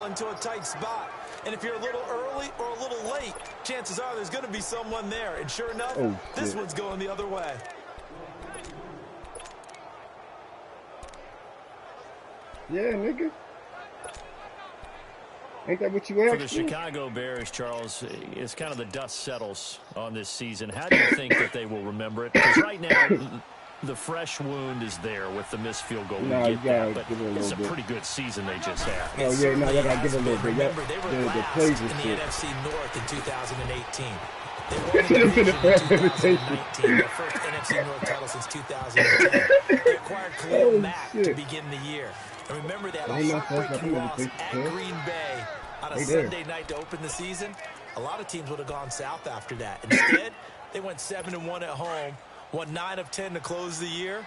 into a tight spot. And if you're a little early or a little late, chances are there's going to be someone there. And sure enough, this one's going the other way. Yeah, nigga. Ain't that what you asked for the Chicago Bears, Charles? It's kind of the dust settles on this season. How do you think that they will remember it? Because right now, the fresh wound is there with the missed field goal. No, we get that, but it's a pretty good season they just had. Oh, yeah, no, I got to give it a little bit. Remember, they were last the in the NFC North in 2018. They won the division in 2019, their first NFC North title since 2010. They acquired Khalil Mack to begin the year. And remember that heartbreaking loss at Green Bay on a Sunday night to open the season? A lot of teams would have gone south after that. Instead, they went 7-1 at home, won 9 of 10 to close the year.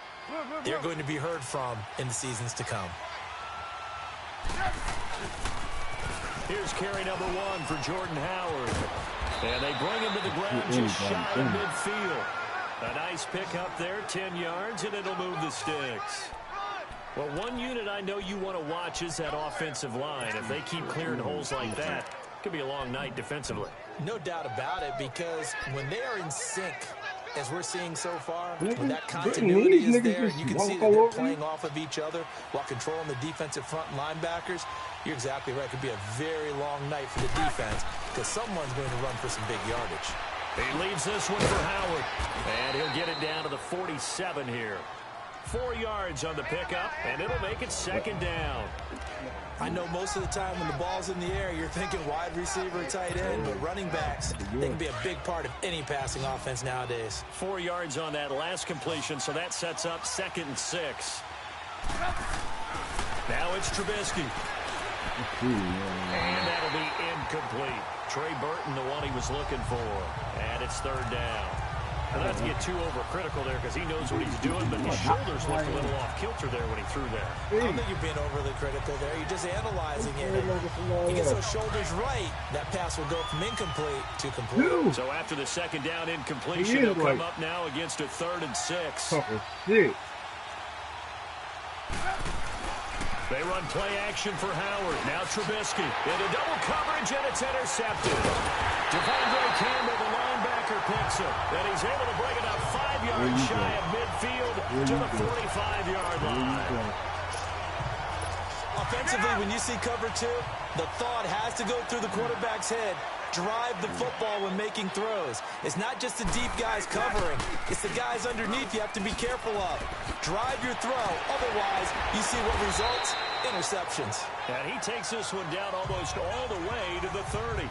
They're going to be heard from in the seasons to come. Here's carry number 1 for Jordan Howard. And they bring him to the ground just shy of midfield. A nice pickup there, 10 yards, and it'll move the sticks. Well, one unit I know you want to watch is that offensive line. If they keep clearing holes like that, it could be a long night defensively. No doubt about it, because when they are in sync, as we're seeing so far, when that continuity is there, and you can see that they're playing off of each other while controlling the defensive front linebackers, you're exactly right. It could be a very long night for the defense because someone's going to run for some big yardage. He leaves this one for Howard, and he'll get it down to the 47 here. 4 yards on the pickup, and it'll make it second down. I know most of the time when the ball's in the air, you're thinking wide receiver, tight end, but running backs, they can be a big part of any passing offense nowadays. 4 yards on that last completion, so that sets up 2nd and 6. Now it's Trubisky. And that'll be incomplete. Trey Burton, the one he was looking for. And it's 3rd down. Well, not to get too overcritical there because he knows what he's doing, but his shoulders looked a little off kilter there when he threw that. I don't think you're being overly critical there. You're just analyzing it. He gets those shoulders right, that pass will go from incomplete to complete. So after the 2nd down incompletion, they'll come up now against a 3rd and 6. They run play action for Howard. Now Trubisky into double coverage, and it's intercepted. Devondre Campbell, the linebacker, picks it. And he's able to bring it up 5 yards shy of midfield to the 45-yard line. Offensively, when you see cover 2, the thought has to go through the quarterback's head. Drive the football when making throws. It's not just the deep guys covering. It's the guys underneath you have to be careful of. Drive your throw. Otherwise, you see what results? Interceptions. And he takes this one down almost all the way to the 30.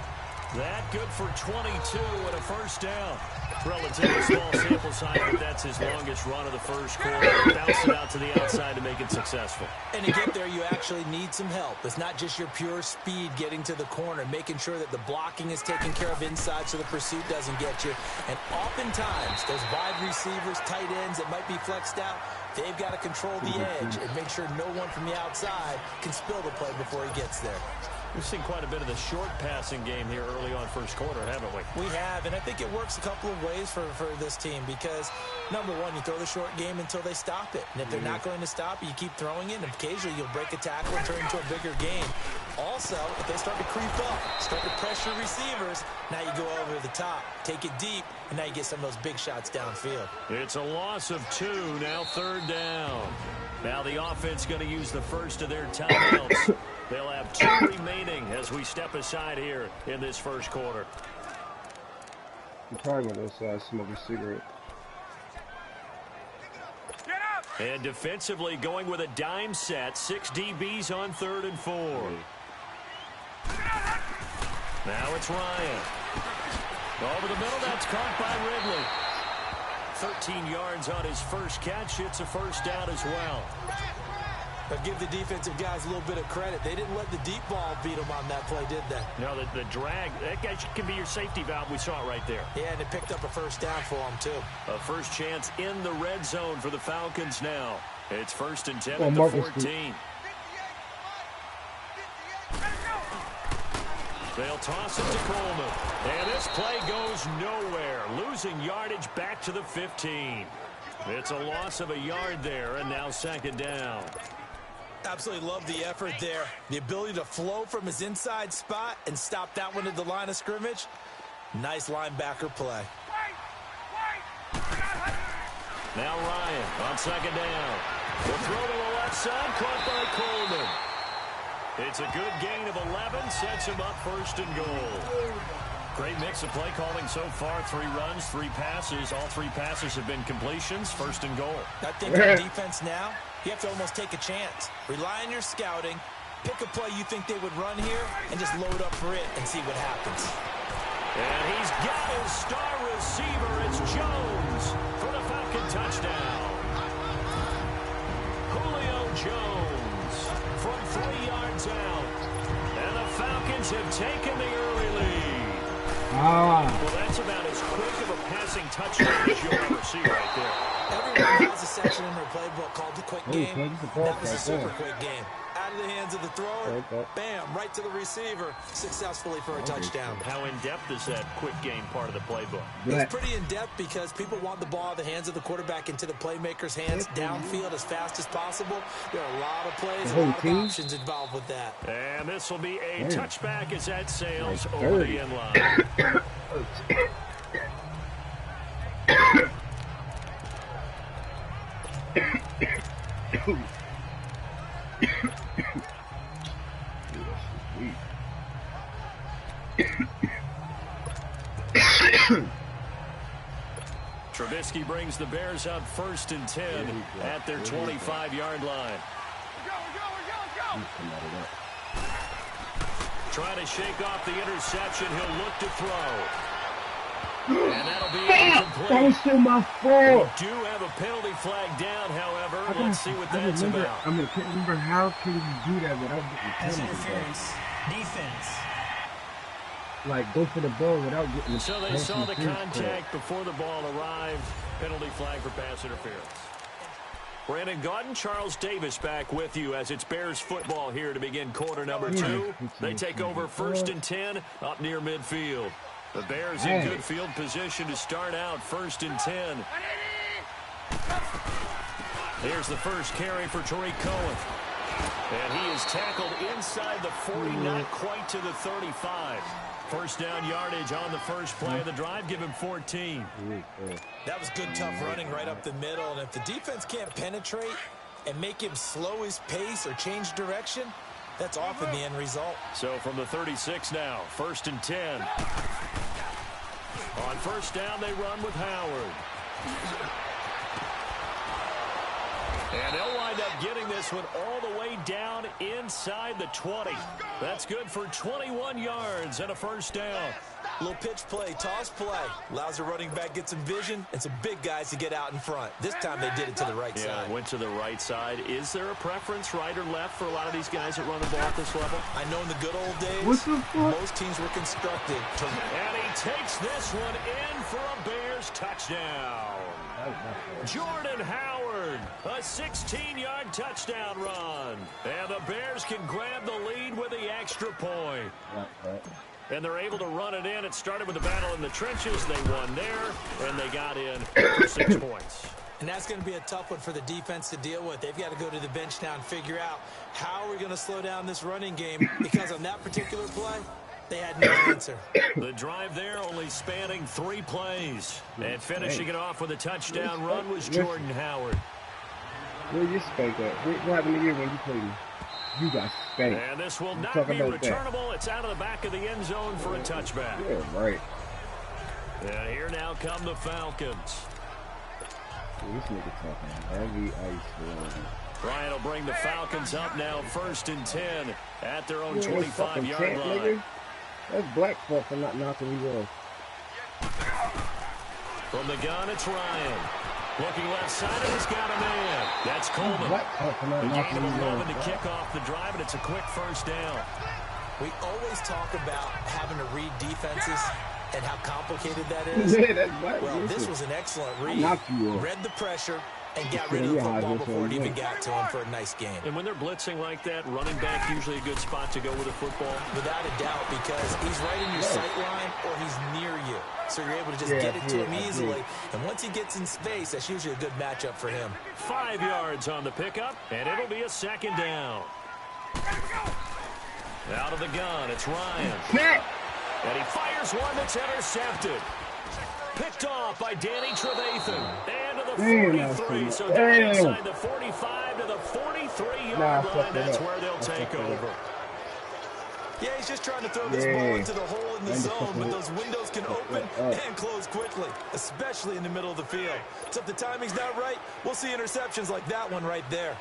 That good for 22 and a first down. Relatively small sample size, but that's his longest run of the first quarter. Bounce it out to the outside to make it successful. And to get there, you actually need some help. It's not just your pure speed getting to the corner, making sure that the blocking is taken care of inside so the pursuit doesn't get you. And oftentimes, those wide receivers, tight ends that might be flexed out, they've got to control the edge and make sure no one from the outside can spill the play before he gets there. We've seen quite a bit of the short passing game here early on first quarter, haven't we? We have, and I think it works a couple of ways for this team because, number one, you throw the short game until they stop it. And if they're not going to stop it, you keep throwing it, and occasionally you'll break a tackle and turn into a bigger game. Also, if they start to creep up, start to pressure receivers, now you go over the top, take it deep, and now you get some of those big shots downfield. It's a loss of 2, now 3rd down. Now the offense going to use the first of their timeouts. They'll have 2 remaining as we step aside here in this first quarter. I'm probably going to smoke a cigarette. And defensively going with a dime set. 6 DBs on 3rd and 4. Now it's Ryan. Over the middle, that's caught by Ridley. 13 yards on his first catch. It's a first down as well. But give the defensive guys a little bit of credit. They didn't let the deep ball beat them on that play, did they? No, the drag, that guy can be your safety valve. We saw it right there. Yeah, and it picked up a first down for them, too. A first chance in the red zone for the Falcons now. It's 1st and 10 at the 14. They'll toss it to Coleman. And this play goes nowhere. Losing yardage back to the 15. It's a loss of a yard there, and now 2nd down. Absolutely love the effort there. The ability to flow from his inside spot and stop that one at the line of scrimmage. Nice linebacker play. Now Ryan on second down. The throw to the left side, caught by Coleman. It's a good gain of 11, sets him up first and goal. Great mix of play calling so far. 3 runs, 3 passes. All 3 passes have been completions. First and goal. I think on defense now, you have to almost take a chance. Rely on your scouting. Pick a play you think they would run here and just load up for it and see what happens. And he's got his star receiver. It's Jones for the Falcon touchdown. Julio Jones from 3 yards out. And the Falcons have taken the early lead. Well, that's about as quick of a passing touchdown as you'll ever see right there. Everyone has a section in their playbook called the quick game. That was a super quick game. Out of the hands of the thrower, bam, right to the receiver, successfully for a touchdown. How in-depth is that quick game part of the playbook? It's pretty in-depth because people want the ball out of the hands of the quarterback into the playmaker's hands downfield as fast as possible. There are a lot of plays, a lot of options involved with that. And this will be a touchback as that sails over the end line. Trubisky brings the Bears up first and 10 at their 25-yard line. Trying to shake off the interception. He'll look to throw. And that'll be incomplete. That was still my fault. We do have a penalty flag down, however. Let's see what that's about. I can't remember how can you do that without getting pass interference. Defense. Like, go for the ball without getting the So they saw the contact before the ball arrived. Penalty flag for pass interference. Brandon Gaudin, Charles Davis back with you as it's Bears football here to begin quarter number 2. They take over first and 10 up near midfield. The Bears in good field position to start out first and 10. Here's the first carry for Tariq Cohen. And he is tackled inside the 40, not quite to the 35. First down yardage on the first play of the drive, give him 14. That was good, tough running right up the middle. And if the defense can't penetrate and make him slow his pace or change direction, that's often the end result. So from the 36 now, first and 10. On first down, they run with Howard. And they'll wind up getting this one all the way down inside the 20. That's good for 21 yards and a first down. Little pitch play, toss play. Allows the running back get some vision and some big guys to get out in front. This time they did it to the right side. Yeah, went to the right side. Is there a preference, right or left, for a lot of these guys that run the ball at this level? I know in the good old days, most teams were constructed to... And he takes this one in for a Bears touchdown. Jordan Howard, a 16-yard touchdown run. And the Bears can grab the lead with the extra point. And they're able to run it in. It started with a battle in the trenches. They won there, and they got in for 6 points. And that's going to be a tough one for the defense to deal with. They've got to go to the bench now and figure out how are we going to slow down this running game, because on that particular play, they had no answer. The drive there only spanning 3 plays. And finishing it off with a touchdown run was Jordan Howard. Where you spank at? What happened to you when you played me? You got spanked. And this will not be returnable. It's out of the back of the end zone for a touchback. Yeah, right. And here now come the Falcons. This nigga talking heavy ice. Ryan will bring the Falcons up now first and 10 at their own 25-yard line. Nigga. That's black fault for not knocking you off. From the gun, it's Ryan. Looking left side, and he's got a man. That's Coleman. The gain of 11 to kick off the drive, and it's a quick first down. We always talk about having to read defenses and how complicated that is. Yeah, that's black. Well, this was an excellent read. Knocked you off. Read the pressure, and got rid of the football before it even got to him for a nice game. And when they're blitzing like that, running back usually a good spot to go with a football? Without a doubt, because he's right in your sight line or he's near you. So you're able to just get it to him easily. And once he gets in space, that's usually a good matchup for him. 5 yards on the pickup, and it'll be a second down. Out of the gun, it's Ryan. And he fires one that's intercepted. Picked off by Danny Trevathan. And to the 43. So down inside the 45 to the 43-yard line. That's where they'll take over. Yeah, he's just trying to throw this ball into the hole in the zone, but those windows can open and close quickly, especially in the middle of the field. So if the timing's not right, we'll see interceptions like that one right there.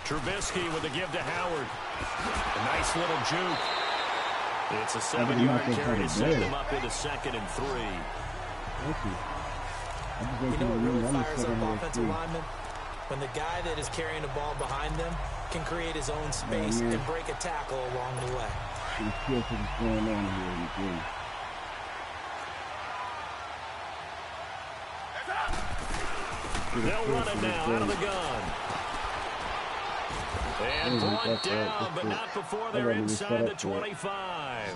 Trubisky with a give to Howard. A nice little juke. It's a 7-yard carry to set them up into 2nd and 3. You know what really fires up offensive linemen? When the guy that is carrying the ball behind them can create his own space and break a tackle along the way. They'll run it now out of the gun. And brought down, but not before they're inside the 25.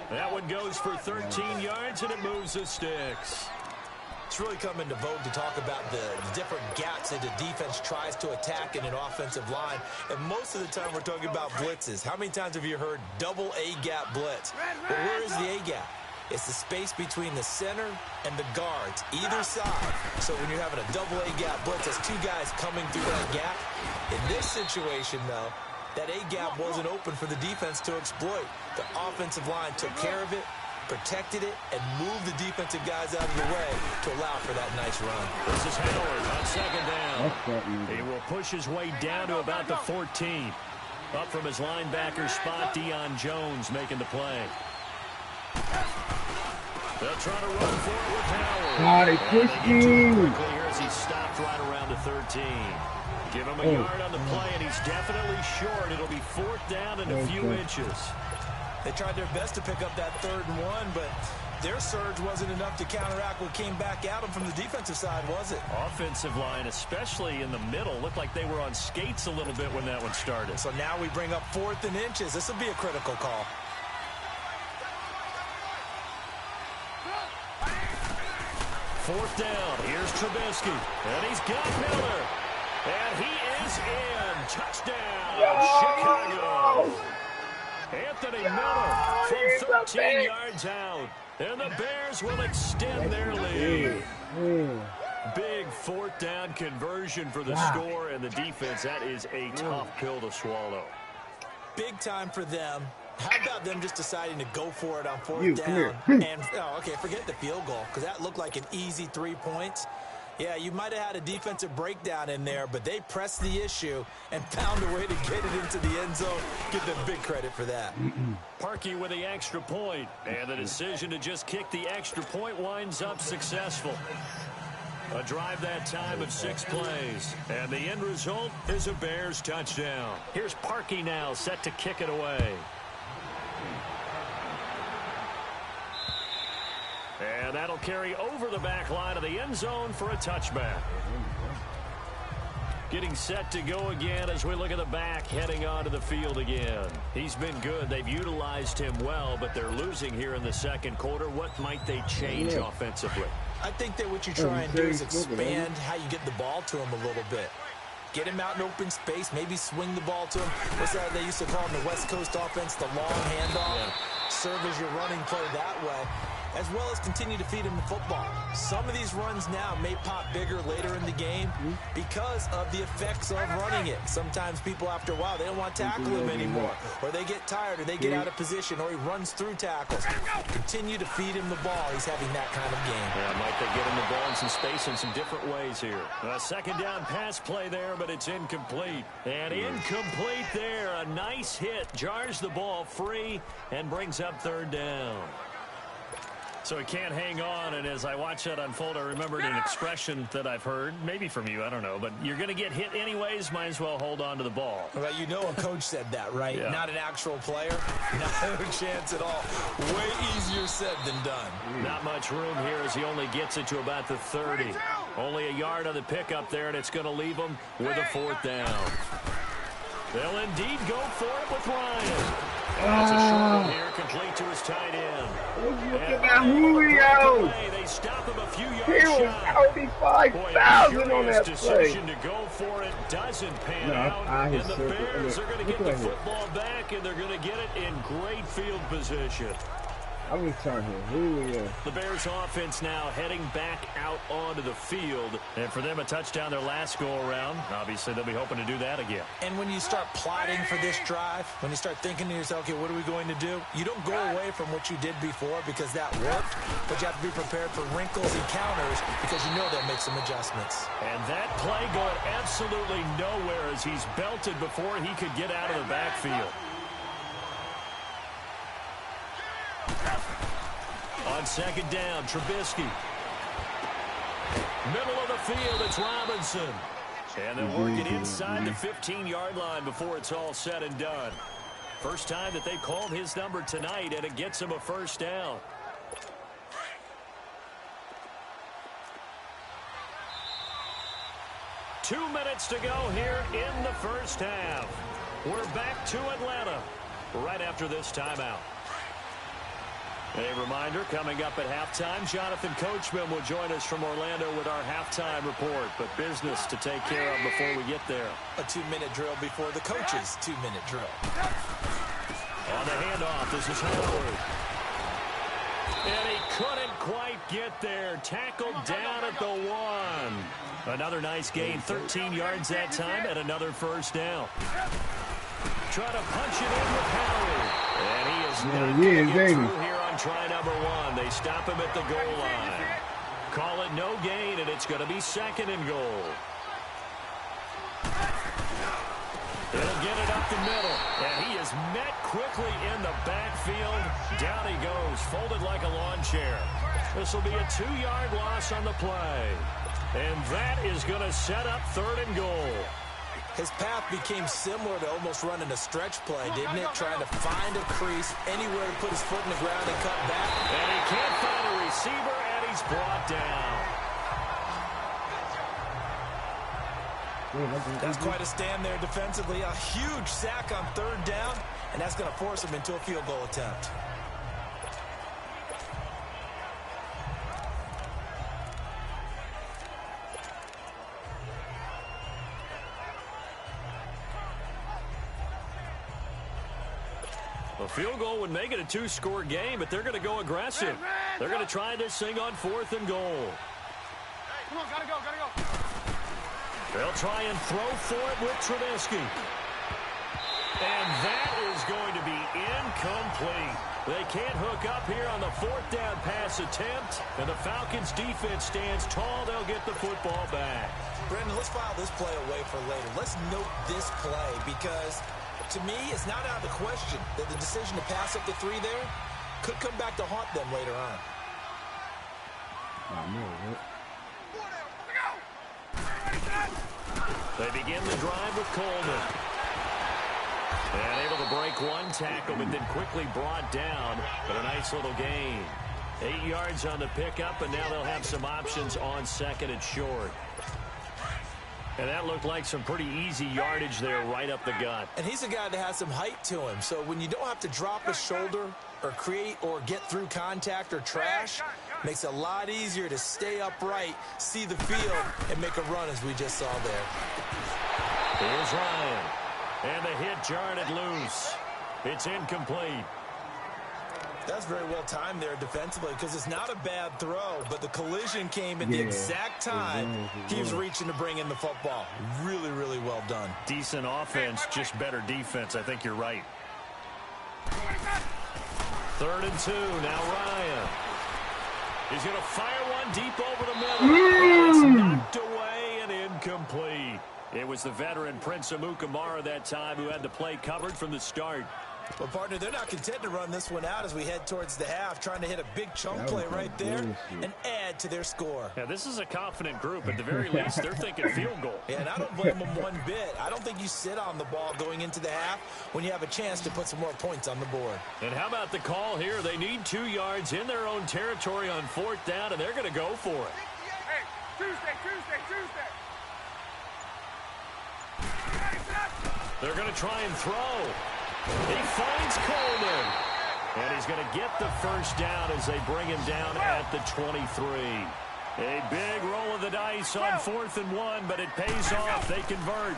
That one goes for 13 yards, and it moves the sticks. It's really come into vogue to talk about the different gaps that the defense tries to attack in an offensive line. And most of the time we're talking about blitzes. How many times have you heard double A-gap blitz? Well, where is the A-gap? It's the space between the center and the guards, either side. So when you're having a double A-gap blitz, there's two guys coming through that gap. In this situation, though, that A-gap wasn't open for the defense to exploit. The offensive line took care of it, protected it, and moved the defensive guys out of the way to allow for that nice run. This is Howard on 2nd down. He will push his way down to about the 14. Up from his linebacker spot, Deion Jones making the play. They'll try to run for it with Howard. They pushed him. Here as he stopped right around the 13. Give him a yard on the play, and he's definitely short. It'll be 4th down and a few inches. They tried their best to pick up that 3rd and 1, but their surge wasn't enough to counteract what came back at them from the defensive side, was it? Offensive line, especially in the middle, looked like they were on skates a little bit when that one started. So now we bring up 4th and inches. This will be a critical call. Fourth down. Here's Trubisky. And he's got Miller. And he is in. Touchdown, Chicago. Anthony Miller from 13 yards out. And the Bears will extend their lead. Big 4th down conversion for the score and the defense. That is a tough pill to swallow. Big time for them. How about them just deciding to go for it on 4th down? And, forget the field goal, because that looked like an easy 3 points. Yeah, you might have had a defensive breakdown in there, but they pressed the issue and found a way to get it into the end zone. Give them big credit for that. Parkey with the extra point, and the decision to just kick the extra point winds up successful. A drive that time of 6 plays, and the end result is a Bears touchdown. Here's Parkey now set to kick it away. And that'll carry over the back line of the end zone for a touchback. Getting set to go again as we look at the back heading onto the field again. He's been good. They've utilized him well, but they're losing here in the 2nd quarter. What might they change offensively? I think that what you try and do is expand how you get the ball to him a little bit. Get him out in open space, maybe swing the ball to him. What's that they used to call in the West Coast offense, the long handoff? Yeah. Serve as your running play that way, as well as continue to feed him the football. Some of these runs now may pop bigger later in the game because of the effects of running it. Sometimes people, after a while, they don't want to tackle him anymore, or they get tired, or they get out of position, or he runs through tackles. Continue to feed him the ball. He's having that kind of game. Yeah, might they get him the ball in some space in some different ways here. A 2nd down pass play there, but it's incomplete. And incomplete there. A nice hit. Jars the ball free and brings up 3rd down. So he can't hang on, and as I watch that unfold, I remembered an expression that I've heard, maybe from you, I don't know, but you're going to get hit anyways, might as well hold on to the ball. Well, you know a coach said that, right? Yeah. Not an actual player. Not a chance at all. Way easier said than done. Not much room here as he only gets it to about the 30. Only a yard on the pickup there, and it's going to leave him with a 4th down. They'll indeed go for it with Ryan. That's a short one here, complete to his tight end. Look at that Julio. They stop him a few yards He was shy. 35,000 on that play. Decision to go for it doesn't pan out, and the Bears are going to get the football back, and they're going to get it in great field position. I was talking Julio. The Bears offense now heading back out onto the field. And for them, a touchdown their last go-around. Obviously, they'll be hoping to do that again. And when you start plotting for this drive, when you start thinking to yourself, okay, what are we going to do? You don't go away from what you did before because that worked, but you have to be prepared for wrinkles and counters because you know they'll make some adjustments. And that play going absolutely nowhere as he's belted before he could get out of the backfield. On 2nd down, Trubisky. Middle of the field, it's Robinson. And they'll work it inside the 15-yard line before it's all said and done. First time that they've called his number tonight, and it gets him a 1st down. Two minutes to go here in the 1st half. We're back to Atlanta right after this timeout. A reminder, coming up at halftime, Jonathan Coachman will join us from Orlando with our halftime report, but business to take care of before we get there. A 2-minute drill before the coach's 2-minute drill. On the handoff, this is Howard. And he couldn't quite get there. Tackled down at the 1. Another nice gain, 13 yards that time, and another 1st down. Try to punch it in with Howard. And he is not going to get through here on try number 1. They stop him at the goal line. Call it no gain, and it's going to be 2nd and goal. He'll get it up the middle, and he is met quickly in the backfield. Down he goes, folded like a lawn chair. This will be a 2-yard loss on the play. And that is going to set up 3rd and goal. His path became similar to almost running a stretch play, didn't it? Trying to find a crease, anywhere to put his foot in the ground and cut back. And he can't find a receiver, and he's brought down. That's quite a stand there defensively. A huge sack on 3rd down, and that's going to force him into a field goal attempt. A field goal would make it a 2-score game, but they're going to go aggressive. They're going to try this thing on 4th and goal. Hey, come on, gotta go, gotta go. They'll try and throw for it with Trubisky. And that is going to be incomplete. They can't hook up here on the 4th down pass attempt, and the Falcons defense stands tall. They'll get the football back. Brandon, let's file this play away for later. Let's note this play because, to me, it's not out of the question that the decision to pass up the 3 there could come back to haunt them later on. They begin the drive with Coleman. And able to break one tackle, but then quickly brought down. But a nice little gain. 8 yards on the pickup, and now they'll have some options on 2nd and short. And that looked like some pretty easy yardage there right up the gut. And he's a guy that has some height to him. So when you don't have to drop a shoulder or create or get through contact or trash, makes it a lot easier to stay upright, see the field, and make a run as we just saw there. Here's Ryan. And the hit jarred it loose. It's incomplete. That's very well timed there defensively because it's not a bad throw, but the collision came at the exact time he was reaching to bring in the football. Really, really well done. Decent offense, just better defense. I think you're right. 3rd and 2. Now Ryan. He's going to fire one deep over the middle. It's knocked away and incomplete. It was the veteran Prince Amukamara that time who had the play covered from the start. Well, partner, they're not content to run this one out as we head towards the half, trying to hit a big chunk play right there and add to their score. Yeah, this is a confident group. At the very least, they're thinking field goal. Yeah, and I don't blame them one bit. I don't think you sit on the ball going into the half when you have a chance to put some more points on the board. And how about the call here? They need 2 yards in their own territory on 4th down, and they're going to go for it. Hey, Tuesday. They're going to try and throw. He finds Coleman. And he's going to get the first down as they bring him down at the 23. A big roll of the dice on 4th and 1, but it pays off. They convert.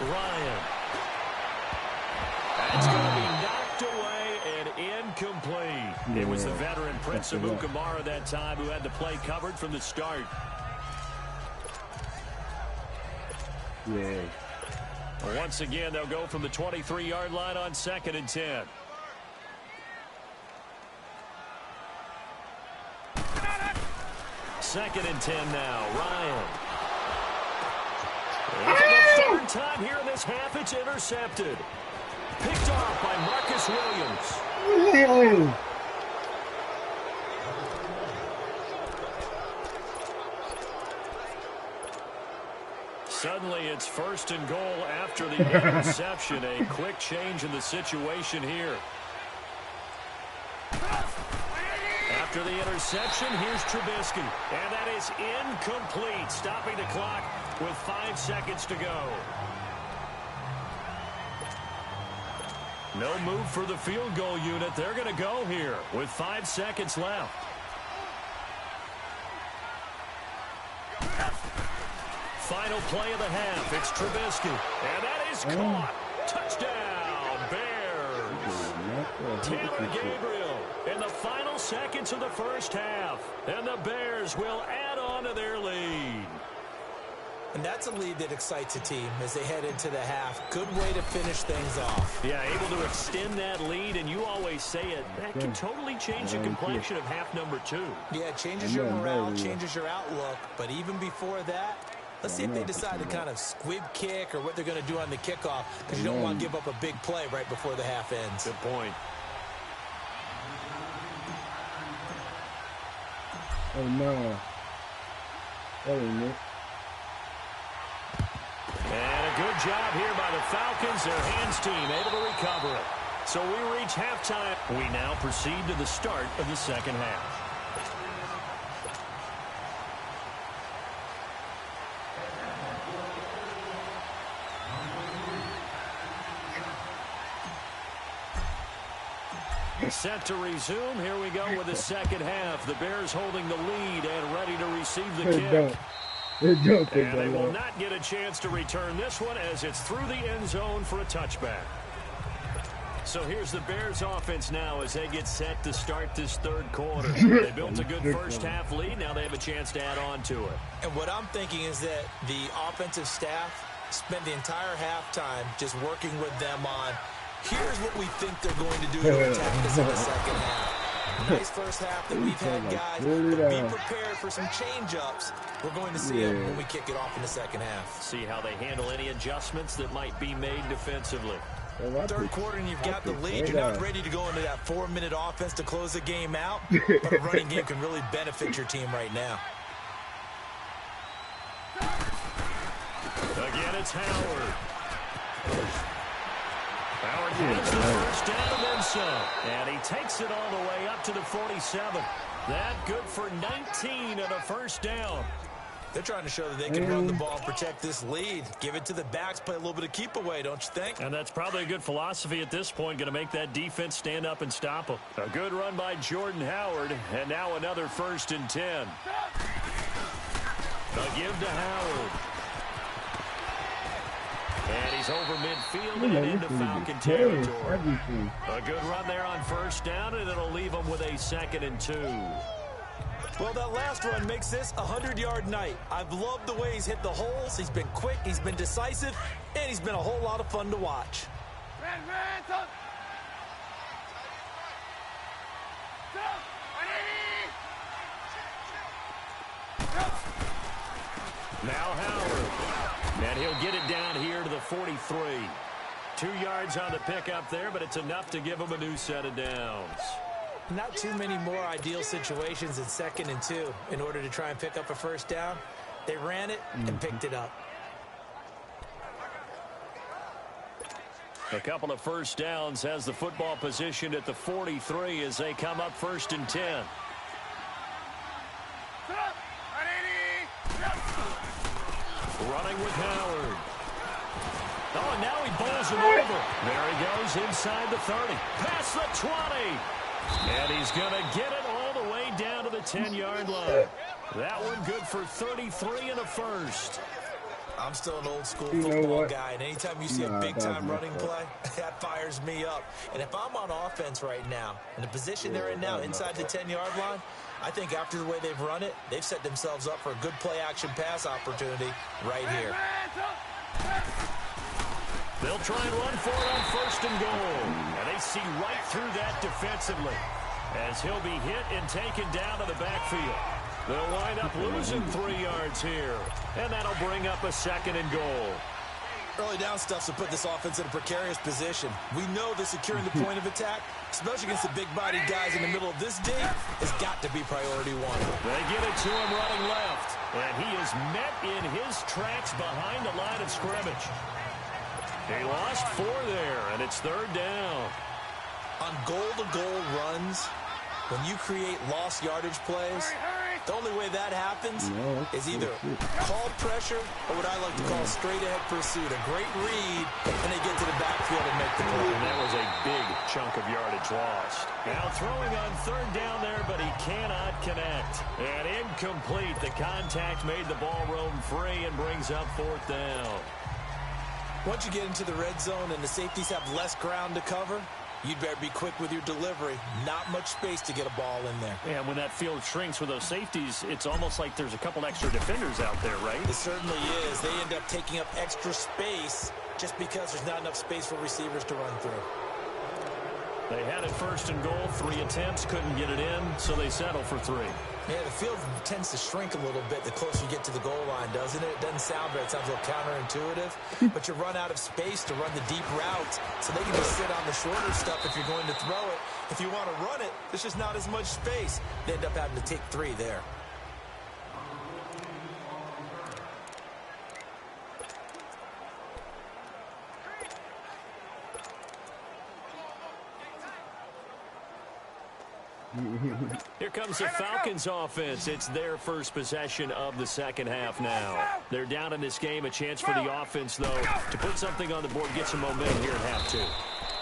Ryan. And it's going to be knocked away and incomplete. It was the veteran Prince of Mukamara that time who had the play covered from the start. Yeah. Once again, they'll go from the 23-yard line on 2nd and 10. Second and 10 now. Ryan. And for the 3rd time here in this half, it's intercepted. Picked off by Marcus Williams. Suddenly, it's 1st and goal after the interception. A quick change in the situation here. After the interception, here's Trubisky. And that is incomplete, stopping the clock with 5 seconds to go. No move for the field goal unit. They're going to go here with 5 seconds left. Final play of the half. It's Trubisky. And that is caught. Touchdown, Bears. Taylor Gabriel in the final seconds of the first half. And the Bears will add on to their lead. And that's a lead that excites a team as they head into the half. Good way to finish things off. Yeah, able to extend that lead, and you always say it, that can totally change the complexion of half number 2. Yeah, it changes your morale, changes your outlook. But even before that, let's see if they decide to kind of squib kick or what they're going to do on the kickoff, because you don't want to give up a big play right before the half ends. Good point. Oh, no. Oh, no. And a good job here by the Falcons. Their hands team able to recover it. So we reach halftime. We now proceed to the start of the second half. Set to resume. Here we go with the second half. The Bears holding the lead and ready to receive the kick. And they will not get a chance to return this one as it's through the end zone for a touchback. So here's the Bears offense now as they get set to start this 3rd quarter. They built a good first half lead. Now they have a chance to add on to it. And what I'm thinking is that the offensive staff spent the entire halftime just working with them on, here's what we think they're going to do to attack us in the second half. Nice first half that we've had, guys. But be prepared for some change-ups. We're going to see them when we kick it off in the second half. See how they handle any adjustments that might be made defensively. 3rd quarter and you've got the lead. You're not ready to go into that 4-minute offense to close the game out. But a running game can really benefit your team right now. Again, it's Howard. Howard gets the first down and then some. And he takes it all the way up to the 47. That good for 19 and a first down. They're trying to show that they can run the ball and protect this lead. Give it to the backs, play a little bit of keep away, don't you think? And that's probably a good philosophy at this point, going to make that defense stand up and stop them. A good run by Jordan Howard, and now another 1st and 10. A give to Howard. And he's over midfield and into Falcon territory. A good run there on 1st down, and it'll leave them with a 2nd and 2. Well, that last run makes this a 100-yard night. I've loved the way he's hit the holes. He's been quick, he's been decisive, and he's been a whole lot of fun to watch. Now Howard. And he'll get it down here to the 43. 2 yards on the pickup there, but it's enough to give them a new set of downs. Not too many more ideal situations in 2nd and 2 in order to try and pick up a first down. They ran it and picked it up. A couple of first downs has the football positioned at the 43 as they come up 1st and 10. Running with Howard. Oh, and now he bowls him over. There he goes inside the 30. Past the 20. And he's going to get it all the way down to the 10-yard line. That one good for 33 and a first. I'm still an old-school football guy, and anytime you see a big-time running play, that fires me up. And if I'm on offense right now, in the position they're in now, inside the 10-yard line, I think after the way they've run it, they've set themselves up for a good play-action pass opportunity right here. They'll try and run for it on 1st and goal. And they see right through that defensively as he'll be hit and taken down to the backfield. They'll wind up losing 3 yards here, and that'll bring up a 2nd and goal. Early down stuff's to put this offense in a precarious position. We know that securing the point of attack, especially against the big-bodied guys in the middle of this D, has got to be priority 1. They get it to him running left, and he is met in his tracks behind the line of scrimmage. He lost 4 there, and it's 3rd down. On goal-to-goal runs, when you create lost yardage plays, the only way that happens is either called pressure or what I like to call straight-ahead pursuit. A great read, and they get to the backfield and make the play. And that was a big chunk of yardage lost. Now throwing on 3rd down there, but he cannot connect. And incomplete. The contact made the ball roam free and brings up 4th down. Once you get into the red zone and the safeties have less ground to cover, you'd better be quick with your delivery. Not much space to get a ball in there. Yeah, when that field shrinks with those safeties, it's almost like there's a couple extra defenders out there, right? It certainly is. They end up taking up extra space just because there's not enough space for receivers to run through. They had it 1st and goal, 3 attempts, couldn't get it in, so they settle for 3. Yeah, the field tends to shrink a little bit the closer you get to the goal line, doesn't it? It doesn't sound right. It sounds a little counterintuitive. But you run out of space to run the deep routes, so they can just sit on the shorter stuff if you're going to throw it. If you want to run it, there's just not as much space. They end up having to take 3 there. Here comes the Falcons offense. It's their first possession of the 2nd half now. They're down in this game. A chance for the offense, though, to put something on the board, get some momentum here at half 2.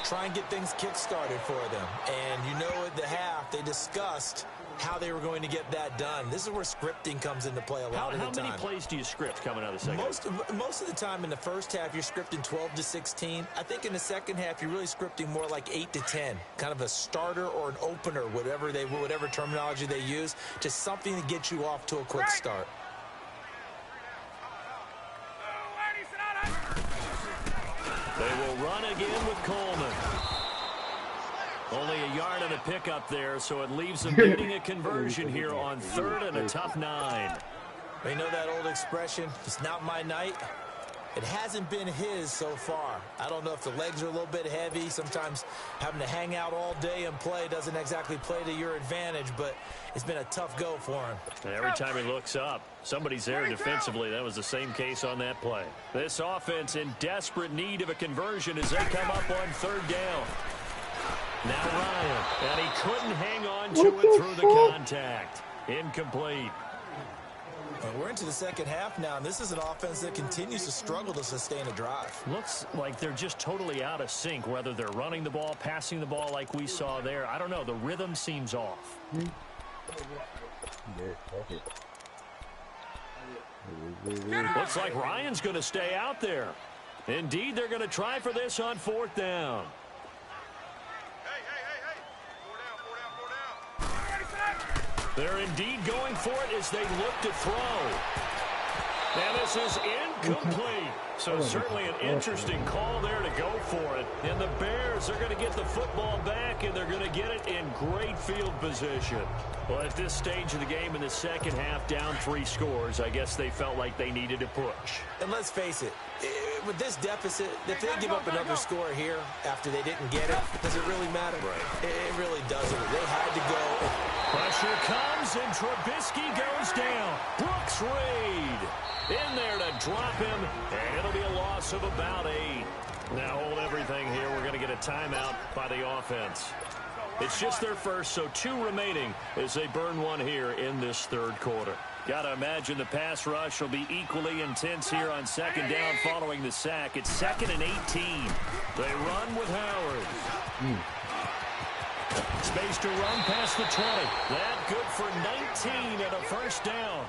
Try and get things kick-started for them. And you know at the half, they discussed how they were going to get that done. This is where scripting comes into play a lot of the time. How many plays do you script coming out of the 2nd? Most of the time in the first half, you're scripting 12 to 16. I think in the 2nd half, you're really scripting more like 8 to 10. Kind of a starter or an opener, whatever terminology they use, just something to get you off to a quick start. They will run again with Coleman. Only a yard and a pickup there, so it leaves them needing a conversion here on 3rd and a tough 9. You know that old expression, it's not my night? It hasn't been his so far. I don't know if the legs are a little bit heavy. Sometimes having to hang out all day and play doesn't exactly play to your advantage, but it's been a tough go for him. Every time he looks up, somebody's there defensively. That was the same case on that play. This offense in desperate need of a conversion as they come up on 3rd down. Now Ryan, and he couldn't hang on to it through the contact. Incomplete. We're into the 2nd half now, and this is an offense that continues to struggle to sustain a drive. Looks like they're just totally out of sync, whether they're running the ball, passing the ball like we saw there. I don't know. The rhythm seems off. Looks like Ryan's going to stay out there. Indeed, they're going to try for this on 4th down. They're indeed going for it as they look to throw. And this is incomplete. So certainly an interesting call there to go for it. And the Bears are going to get the football back, and they're going to get it in great field position. Well, at this stage of the game in the second half, down 3 scores, I guess they felt like they needed to push. And let's face it, with this deficit, if they give up another score here after they didn't get it, does it really matter? Right. It really doesn't. They had to go. Pressure comes, and Trubisky goes down. Brooks Reed in there to drop him, and it'll be a loss of about 8. Now hold everything here. We're going to get a timeout by the offense. It's just their first, so 2 remaining as they burn 1 here in this third quarter. Got to imagine the pass rush will be equally intense here on second down following the sack. It's 2nd and 18. They run with Howard. Space to run past the 20. That good for 19 and a first down.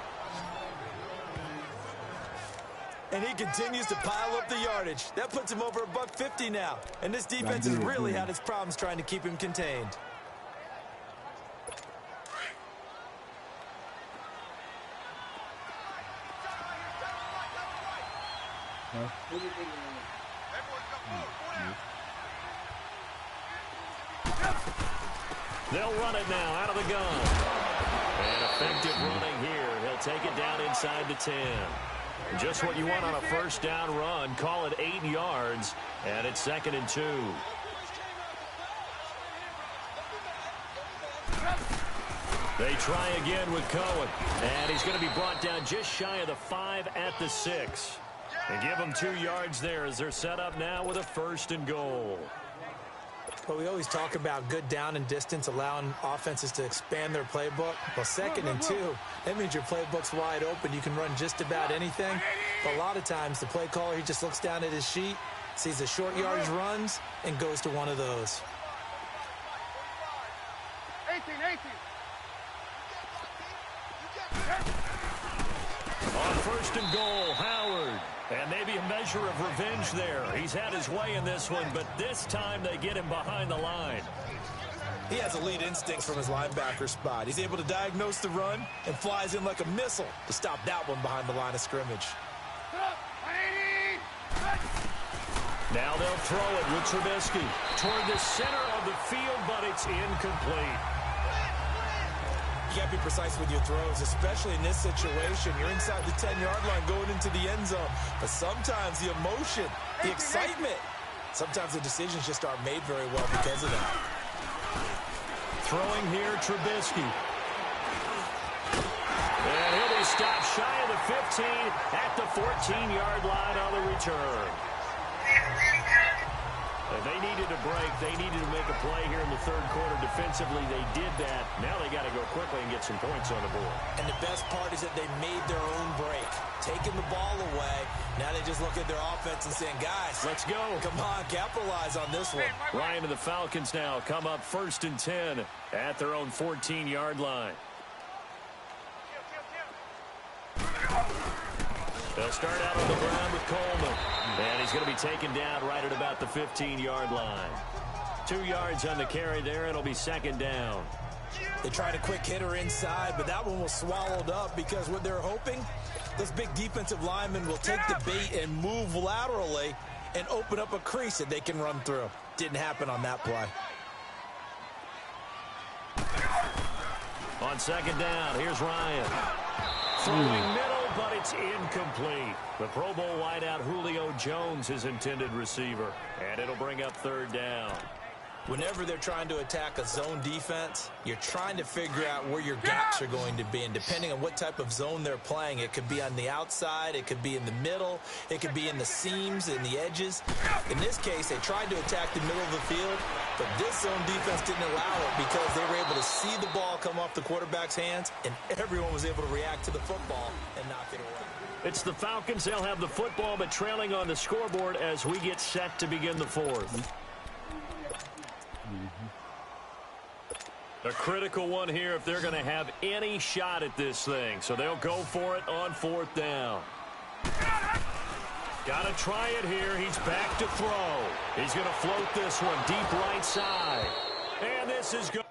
And he continues to pile up the yardage. That puts him over $150 now. And this defense has really had its problems trying to keep him contained. They'll run it now out of the gun. And effective running here. He'll take it down inside the 10. Just what you want on a first down run. Call it 8 yards. And it's 2nd and 2. They try again with Cohen. And he's going to be brought down just shy of the 5 at the 6. And give them 2 yards there as they're set up now with a 1st and goal. But we always talk about good down and distance, allowing offenses to expand their playbook. Well, 2nd and 2, that means your playbook's wide open. You can run just about anything. But a lot of times, the play caller, he just looks down at his sheet, sees the short yardage runs, and goes to one of those. 18. On 1st and goal, Howard. And maybe a measure of revenge there. He's had his way in this one, but this time they get him behind the line. He has elite instincts from his linebacker spot. He's able to diagnose the run and flies in like a missile to stop that one behind the line of scrimmage. Now they'll throw it with Trubisky toward the center of the field, but it's incomplete. You got to be precise with your throws, especially in this situation. You're inside the 10-yard line going into the end zone. But sometimes the emotion, the excitement, sometimes the decisions just aren't made very well because of that. Throwing here, Trubisky. And he'll be stopped shy of the 15 at the 14-yard line on the return. They needed a break. They needed to make a play here in the third quarter. Defensively, they did that. Now they got to go quickly and get some points on the board. And the best part is that they made their own break, taking the ball away. Now they just look at their offense and saying, guys, let's go. Come on, capitalize on this one. Ryan and the Falcons now come up 1st and 10 at their own 14-yard line. They'll start out on the ground with Coleman. And he's going to be taken down right at about the 15-yard line. 2 yards on the carry there. It'll be 2nd down. They tried a quick hitter inside, but that one was swallowed up because what they're hoping, those big defensive linemen will take the bait and move laterally and open up a crease that they can run through. Didn't happen on that play. On 2nd down, here's Ryan. Throwing middle, but it's incomplete. The Pro Bowl wideout Julio Jones, his intended receiver. And it'll bring up 3rd down. Whenever they're trying to attack a zone defense, you're trying to figure out where your gaps are going to be. And depending on what type of zone they're playing, it could be on the outside, it could be in the middle, it could be in the seams and the edges. In this case, they tried to attack the middle of the field, but this zone defense didn't allow it because they were able to see the ball come off the quarterback's hands, and everyone was able to react to the football and knock it away. It's the Falcons. They'll have the football, but trailing on the scoreboard as we get set to begin the 4th. A critical one here if they're going to have any shot at this thing. So they'll go for it on 4th down. Got to try it here. He's back to throw. He's going to float this one deep right side. And this is good.